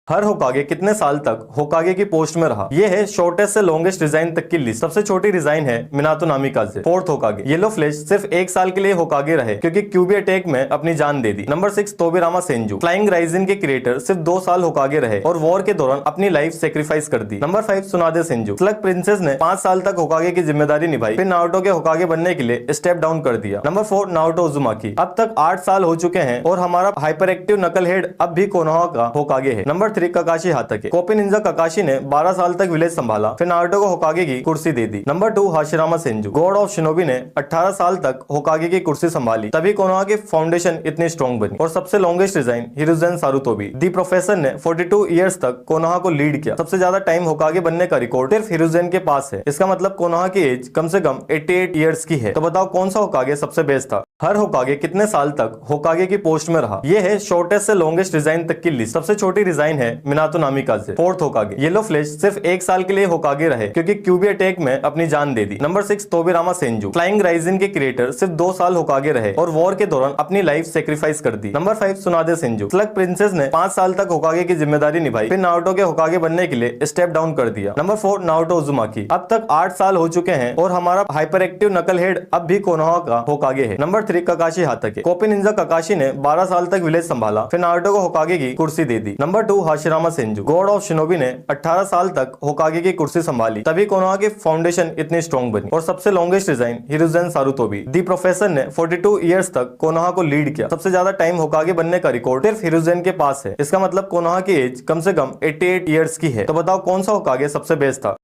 हर होकागे कितने साल तक होकागे की पोस्ट में रहा? ये है शॉर्टेस्ट से लॉन्गेस्ट डिजाइन तक की लिस्ट। सबसे छोटी डिजाइन है Minato Namikaze. Fourth Hokage yellow flash सिर्फ एक साल के लिए होकागे रहे क्योंकि क्यूबी अटैक में अपनी जान दे दी। Number 6 Tobirama Senju. Flying Raijin के क्रिएटर सिर्फ 2 साल होकागे रहे और वॉर के दौरान अपनी लाइफ सेक्रीफाइस कर दी। Number 5 Tsunade Senju. Slug princess ने 5 साल तक होकागे की जिम्मेदारी निभाई, फिर नारुतो के होकागे बनने के लिए स्टेप डाउन कर दिया। Number 4 Naruto उजुमाकी। अब तक 8 साल हो चुके हैं और हमारा हाइपर एक्टिव नकल हेड अब भी कोनोहा का होकागे है। नंबर 3 ककाशी हाताके। कोपी निंजा ककाशी ने 12 साल तक विलेज संभाला, फिर नारुतो को होकागे की कुर्सी दे दी। Number 2 Hashirama Senju. God of shinobi ने 18 साल तक होकागे की कुर्सी संभाली, तभी कोनोहा की फाउंडेशन इतनी स्ट्रॉन्ग बनी। और सबसे लॉन्गेस्ट डिजाइन हिरुजेन सारुतोबी। दी प्रोफेसर ने 42 इयर्स तक कोनोहा को लीड किया। सबसे ज्यादा टाइम होकागे बनने का रिकॉर्ड सिर्फ हिरुजेन के पास है। इसका मतलब कोनोहा की एज कम से कम 88 इयर्स की है। तो बताओ कौन सा होकागे सबसे बेस्ट था? हर होकागे कितने साल तक होकागे की पोस्ट में रहा? ये है शॉर्टेस्ट से लॉन्गेस्ट डिजाइन तक की लिस्ट। सबसे छोटी डिजाइन है Minato Namikaze. Fourth Hokage yellow flash सिर्फ एक साल के लिए होकागे रहे क्योंकि क्यूबी अटैक में अपनी जान दे दी। Number 6 Tobirama Senju. Flying Raijin के क्रिएटर सिर्फ 2 साल होकागे रहे और वॉर के दौरान अपनी लाइफ सेक्रीफाइस कर दी। Number 5 Tsunade Senju. Slug princess ने 5 साल तक होकागे की जिम्मेदारी निभाई, फिर नारुतो के होकागे बनने के लिए स्टेप डाउन कर दिया। Number 4 Naruto उजुमाकी। अब तक 8 साल हो चुके हैं और हमारा हाइपर एक्टिव नकल हेड अब भी कोनोहा का होकागे है। नंबर 3 ककाशी हाताके। कोपी निंजा ककाशी ने 12 साल तक विलेज संभाला, फिर नारुतो को होकागे की कुर्सी दे दी। Number 2 Hashirama Senju. God of shinobi ने 18 साल तक होकागे की कुर्सी संभाली, तभी कोनोहा की फाउंडेशन इतनी स्ट्रॉन्ग बनी। और सबसे लॉन्गेस्ट डिजाइन हिरुजेन सारुतोबी। दी प्रोफेसर ने 42 इयर्स तक कोनोहा को लीड किया। सबसे ज्यादा टाइम होकागे बनने का रिकॉर्ड सिर्फ हिरुजेन के पास है। इसका मतलब कोनोहा की एज कम से कम 88 इयर्स की है। तो बताओ कौन सा होकागे सबसे बेस्ट था?